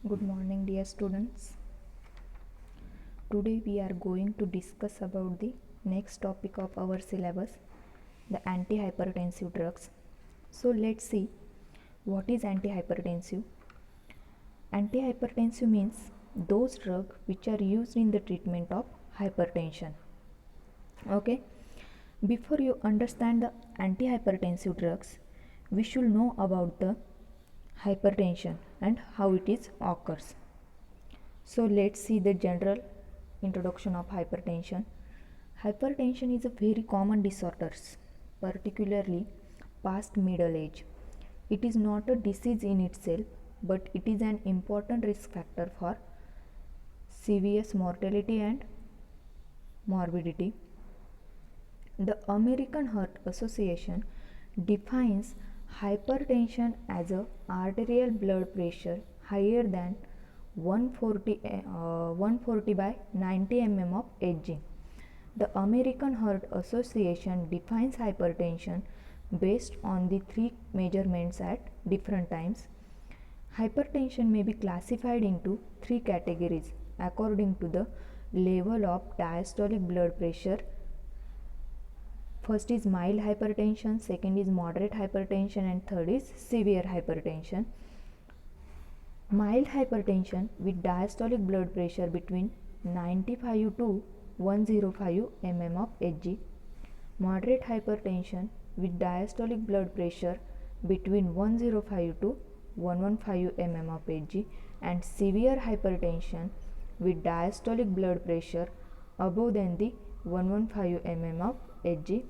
Good morning, dear students. Today we are going to discuss about the next topic of our syllabus, the antihypertensive drugs. So let's see what is antihypertensive. Antihypertensive means those drugs which are used in the treatment of hypertension. Okay, before you understand the antihypertensive drugs, we should know about the hypertension and how it is occurs. So let's see the general introduction of hypertension. Hypertension is a very common disorder, particularly past middle age. It is not a disease in itself, but it is an important risk factor for severe mortality and morbidity. The American Heart Association defines hypertension as a arterial blood pressure higher than 140 by 90 mm of Hg. The American Heart Association defines hypertension based on the three measurements at different times. Hypertension may be classified into three categories according to the level of diastolic blood pressure. First is mild hypertension, second is moderate hypertension, and third is severe hypertension. Mild hypertension with diastolic blood pressure between 95 to 105 mm of Hg. Moderate hypertension with diastolic blood pressure between 105 to 115 mm of Hg, and severe hypertension with diastolic blood pressure above than the 115 mm of Hg.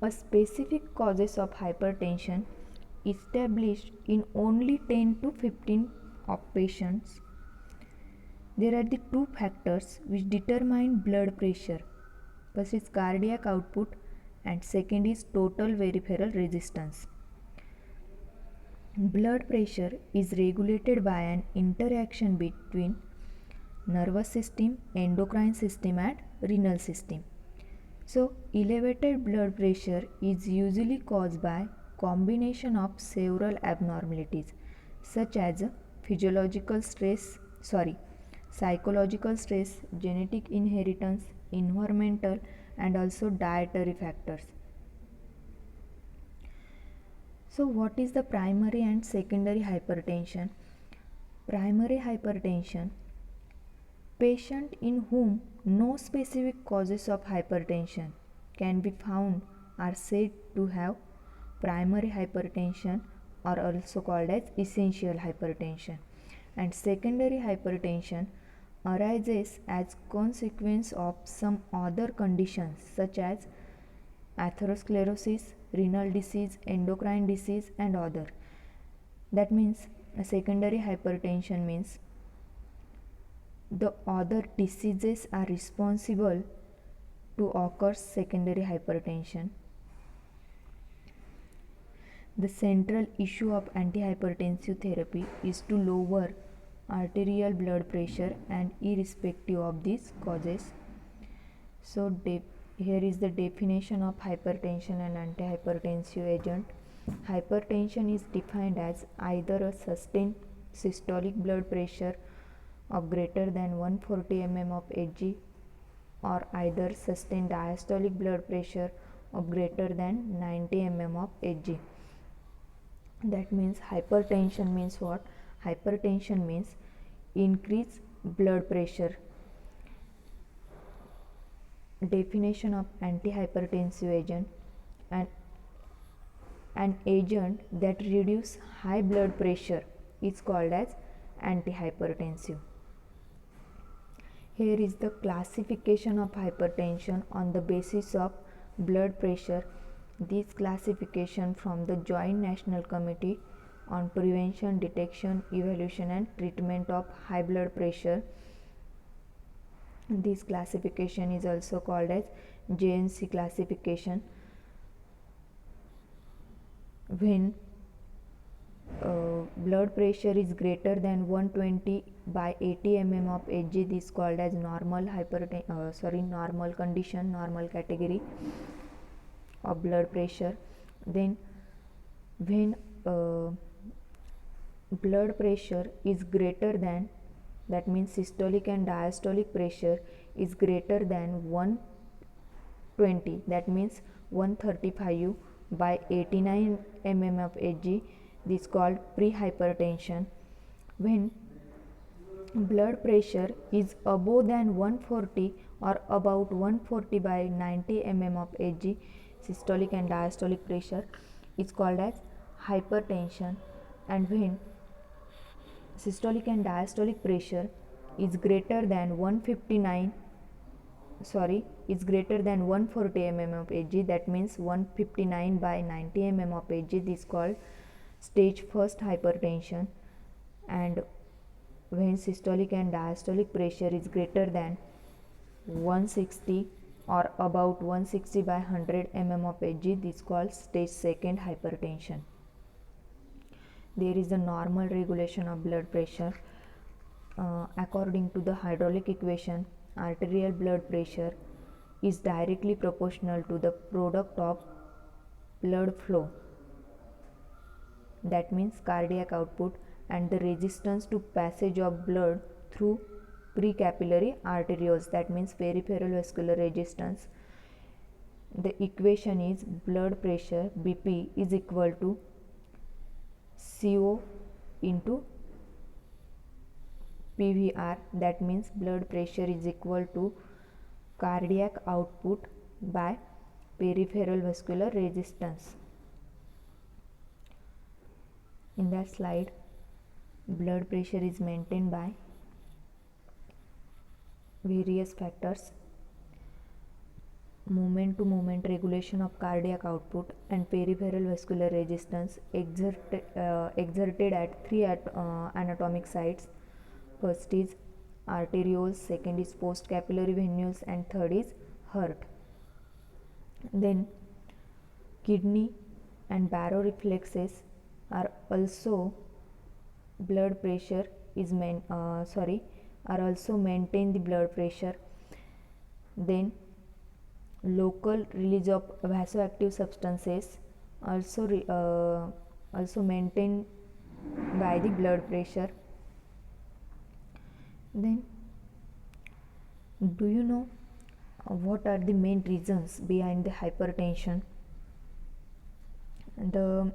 A specific causes of hypertension established in only 10 to 15 of patients. There are the two factors which determine blood pressure. First is cardiac output and second is total peripheral resistance. Blood pressure is regulated by an interaction between nervous system, endocrine system and renal system. So elevated blood pressure is usually caused by combination of several abnormalities such as psychological stress, genetic inheritance, environmental and also dietary factors. So what is the primary and secondary hypertension? Primary hypertension, patient in whom no specific causes of hypertension can be found are said to have primary hypertension, or also called as essential hypertension. And secondary hypertension arises as consequence of some other conditions such as atherosclerosis, renal disease, endocrine disease and other. That means a secondary hypertension means the other diseases are responsible to occur secondary hypertension. The central issue of antihypertensive therapy is to lower arterial blood pressure and irrespective of these causes. So here is the definition of hypertension and antihypertensive agent. Hypertension is defined as either a sustained systolic blood pressure of greater than 140 mm of Hg or either sustained diastolic blood pressure of greater than 90 mm of Hg. That means hypertension means what? Hypertension means increased blood pressure. Definition of antihypertensive agent: an agent that reduces high blood pressure is called as antihypertensive. Here is the classification of hypertension on the basis of blood pressure. This classification from the Joint National Committee on Prevention, Detection, Evaluation and Treatment of High Blood Pressure. This classification is also called as JNC classification. When blood pressure is greater than 120 by 80 mm of Hg, this is called as normal condition, normal category of blood pressure. Then when blood pressure is greater than, that means systolic and diastolic pressure is greater than 120, that means 135 by 89 mm of Hg, this is called prehypertension. When blood pressure is above than 140 or about 140 by 90 mm of Hg, systolic and diastolic pressure is called as hypertension. And when systolic and diastolic pressure is greater than 159, is greater than 140 mm of Hg, that means 159 by 90 mm of Hg, this is called stage first hypertension. And when systolic and diastolic pressure is greater than 160 or about 160 by 100 mm of Hg, this is called stage second hypertension. There is a normal regulation of blood pressure. According to the hydraulic equation, arterial blood pressure is directly proportional to the product of blood flow, that means cardiac output, and the resistance to passage of blood through precapillary arterioles, that means peripheral vascular resistance. The equation is blood pressure BP is equal to CO into PVR, that means blood pressure is equal to cardiac output by peripheral vascular resistance. In that slide, blood pressure is maintained by various factors: moment to moment regulation of cardiac output and peripheral vascular resistance exerted at three anatomic sites. First is arterioles, second is postcapillary venules, and third is heart. Then kidney and baroreflexes are also blood pressure is are also maintain the blood pressure. Then local release of vasoactive substances also maintained by the blood pressure. Then do you know what are the main reasons behind the hypertension? The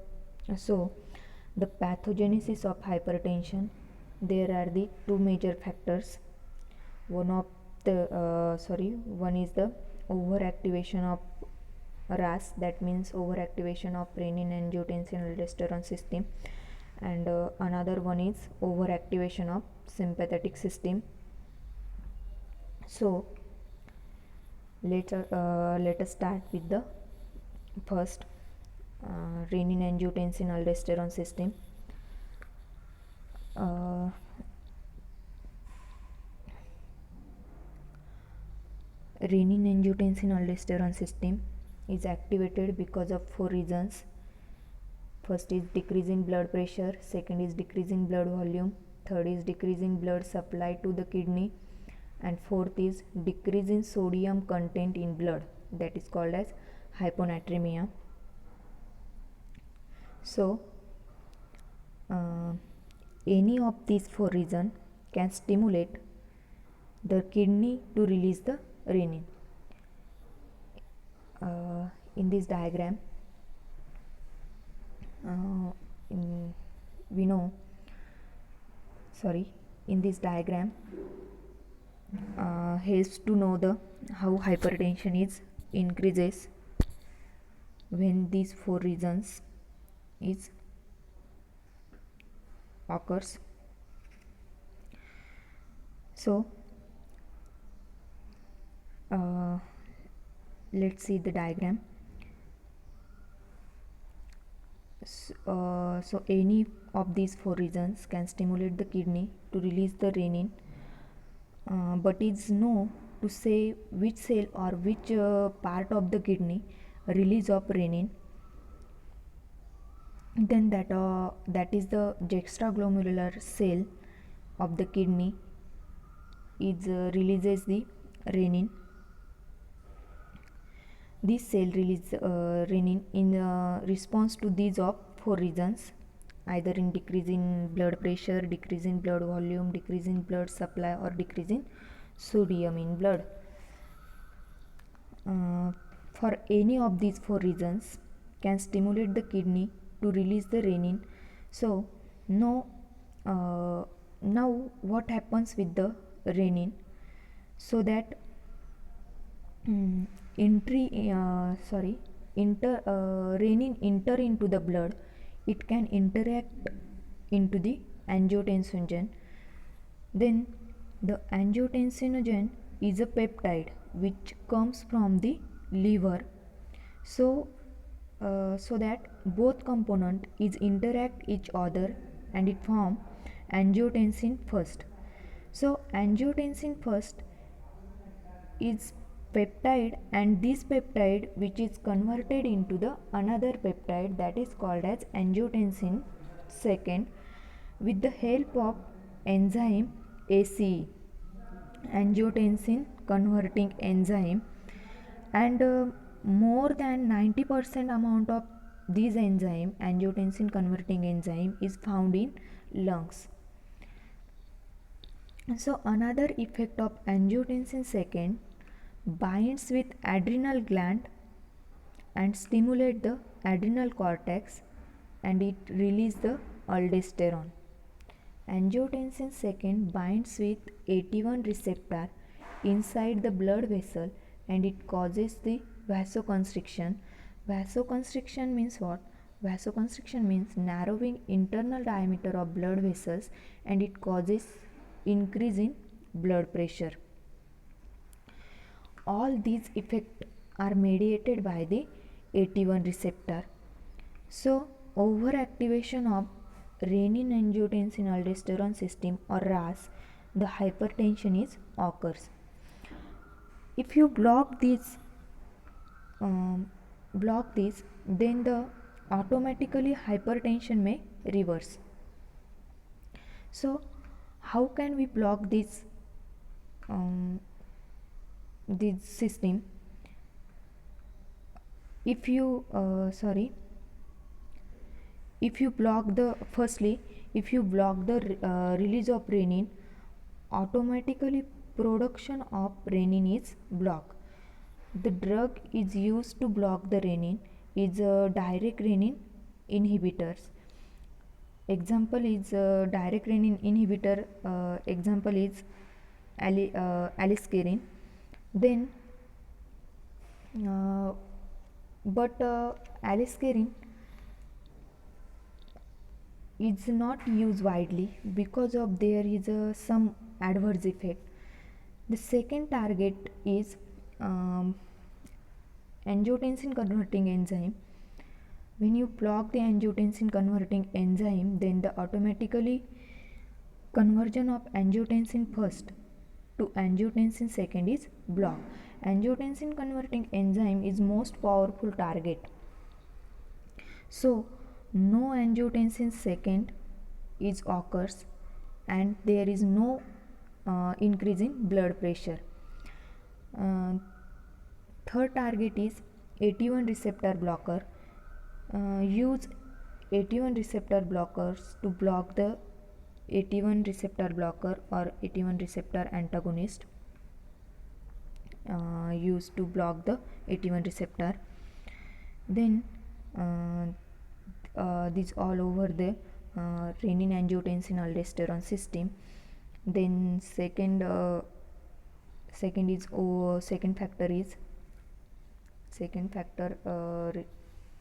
pathogenesis of hypertension, there are the two major factors. One is the overactivation of RAS, that means overactivation of renin-angiotensin-aldosterone system, and another one is overactivation of sympathetic system. So let us start with the first, renin-angiotensin-aldosterone system. Renin-angiotensin-aldosterone system is activated because of four reasons. First is decreasing blood pressure, second is decreasing blood volume, third is decreasing blood supply to the kidney, and fourth is decrease in sodium content in blood, that is called as hyponatremia. So any of these four reasons can stimulate the kidney to release the renin. In this diagram, in this diagram helps to know the how hypertension is increases when these four reasons is occurs. So let's see the diagram. So any of these four reasons can stimulate the kidney to release the renin, but it's no to say which cell or which part of the kidney release of renin. Then that is the juxtaglomerular cell of the kidney is releases the renin. This cell releases renin in response to these of four reasons, either in decrease in blood pressure, decrease in blood volume, decrease in blood supply, or decrease in sodium in blood. For any of these four reasons can stimulate the kidney to release the renin. So now what happens with the renin? So that renin enter into the blood, it can interact into the angiotensinogen. Then the angiotensinogen is a peptide which comes from the liver. So that both component is interact each other and it form angiotensin first. So angiotensin first is peptide, and this peptide which is converted into the another peptide that is called as angiotensin second with the help of enzyme ACE, angiotensin converting enzyme, and more than 90% amount of this enzyme, angiotensin converting enzyme, is found in lungs. So another effect of angiotensin second binds with adrenal gland and stimulate the adrenal cortex, and it release the aldosterone. Angiotensin second binds with AT1 receptor inside the blood vessel and it causes the vasoconstriction. Vasoconstriction means what? Vasoconstriction means narrowing internal diameter of blood vessels and it causes increase in blood pressure. All these effects are mediated by the AT1 receptor. So overactivation of renin angiotensin aldosterone system or RAS, the hypertension is occurs. If you block this, then the automatically hypertension may reverse. So how can we block this system? If you block the release of renin, automatically production of renin is blocked. The drug is used to block the renin is direct renin inhibitors. Example is direct renin inhibitor. Example is aliskiren. Then aliskiren is not used widely because of there is some adverse effect. The second target is angiotensin converting enzyme. When you block the angiotensin converting enzyme, then the automatically conversion of angiotensin first to angiotensin second is blocked. Angiotensin converting enzyme is most powerful target. So no angiotensin second is occurs and there is no increase in blood pressure. Third target is AT1 receptor blocker. Use AT1 receptor blockers to block the AT1 receptor blocker or AT1 receptor antagonist used to block the AT1 receptor. Then this all over the renin angiotensin aldosterone system. Then second factor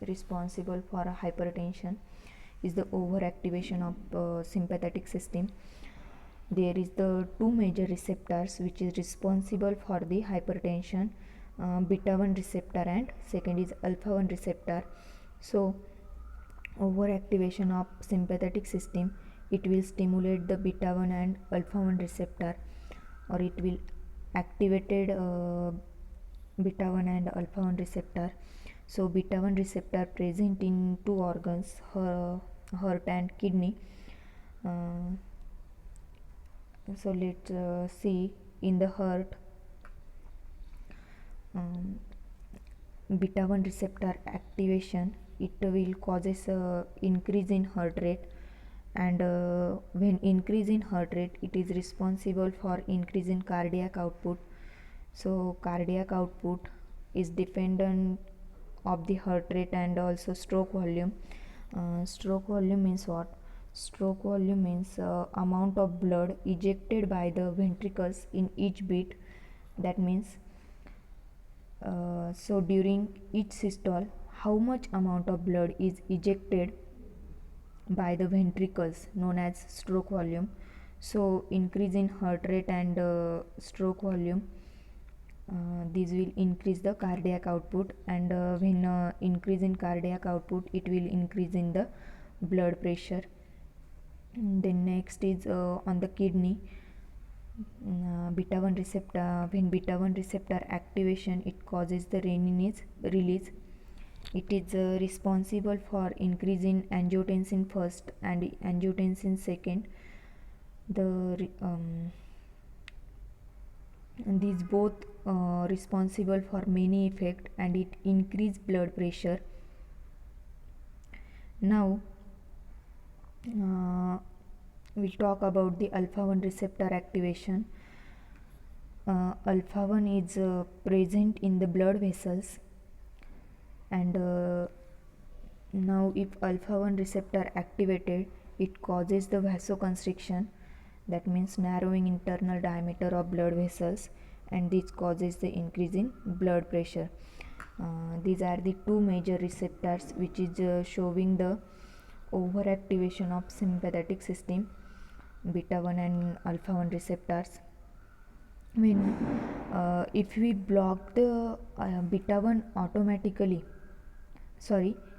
responsible for hypertension is the overactivation of sympathetic system. There is the two major receptors which is responsible for the hypertension, beta 1 receptor and second is alpha 1 receptor. So overactivation of sympathetic system, it will stimulate the beta 1 and alpha 1 receptor, or it will activated beta 1 and alpha 1 receptor. So beta 1 receptor present in two organs, heart and kidney. So let's see in the heart. Beta 1 receptor activation, it will causes increase in heart rate, and when increase in heart rate, it is responsible for increase in cardiac output. So cardiac output is dependent of the heart rate and also stroke volume. Stroke volume means what? Stroke volume means amount of blood ejected by the ventricles in each beat. That means so during each systole, how much amount of blood is ejected by the ventricles, known as stroke volume. So increase in heart rate and stroke volume, these will increase the cardiac output, and when increase in cardiac output, it will increase in the blood pressure. And then next is on the kidney. Beta 1 receptor, when beta 1 receptor activation, it causes the renin release. It is responsible for increase in angiotensin first and angiotensin second. And these both responsible for many effect, and it increase blood pressure. Now we'll talk about the alpha 1 receptor activation. Alpha 1 is present in the blood vessels, and now if alpha 1 receptor activated, it causes the vasoconstriction, that means narrowing internal diameter of blood vessels, and this causes the increase in blood pressure. These are the two major receptors which is showing the overactivation of sympathetic system, beta 1 and alpha 1 receptors. When if we block the beta 1 automatically,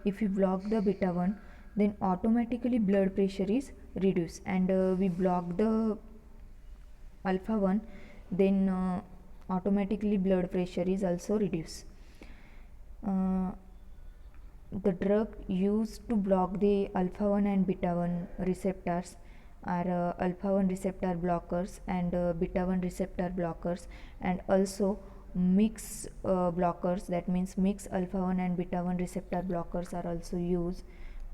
if we block the beta 1, then automatically blood pressure is reduced, and we block the alpha 1, then automatically blood pressure is also reduced. The drug used to block the alpha 1 and beta 1 receptors are alpha 1 receptor blockers and beta 1 receptor blockers, and also mix blockers, that means mix alpha 1 and beta 1 receptor blockers are also used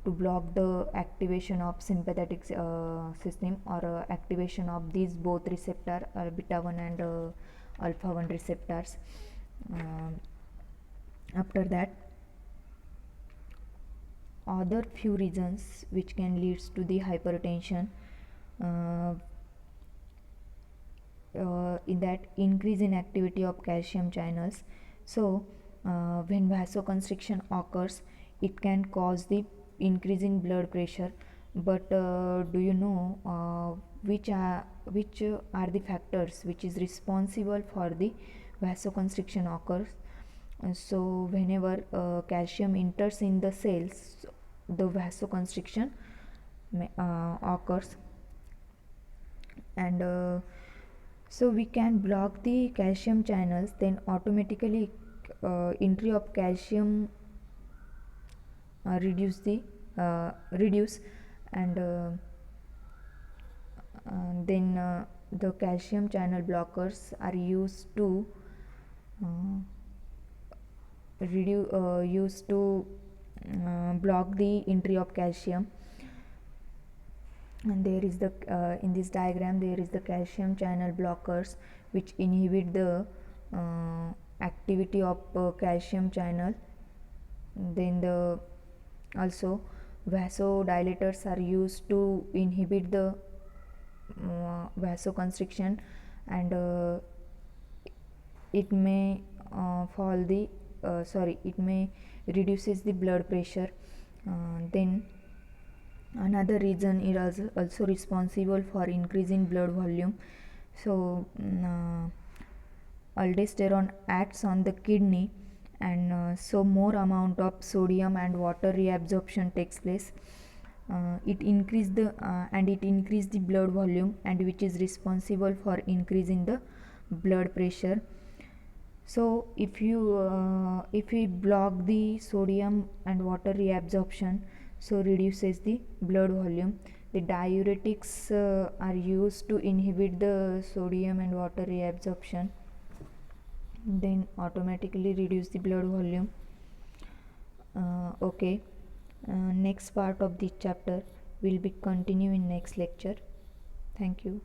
to block the activation of sympathetic system, or activation of these both receptor, beta 1 and alpha 1 receptors. After that, other few reasons which can leads to the hypertension, in that increase in activity of calcium channels. So when vasoconstriction occurs, it can cause the increase in blood pressure, but do you know which are the factors which is responsible for the vasoconstriction occurs? So whenever calcium enters in the cells, the vasoconstriction occurs, and so we can block the calcium channels, then automatically entry of calcium reduce, and then the calcium channel blockers are used to block the entry of calcium. And there is the in this diagram there is the calcium channel blockers which inhibit the activity of calcium channel. Then the also vasodilators are used to inhibit the vasoconstriction, and it may it may reduces the blood pressure. Then another reason is also responsible for increasing blood volume. So aldosterone acts on the kidney, and so more amount of sodium and water reabsorption takes place. It increase the blood volume, and which is responsible for increasing the blood pressure. So if we block the sodium and water reabsorption, so reduces the blood volume. The diuretics are used to inhibit the sodium and water reabsorption, then automatically reduce the blood volume. Okay, next part of this chapter will be continue in next lecture. Thank you.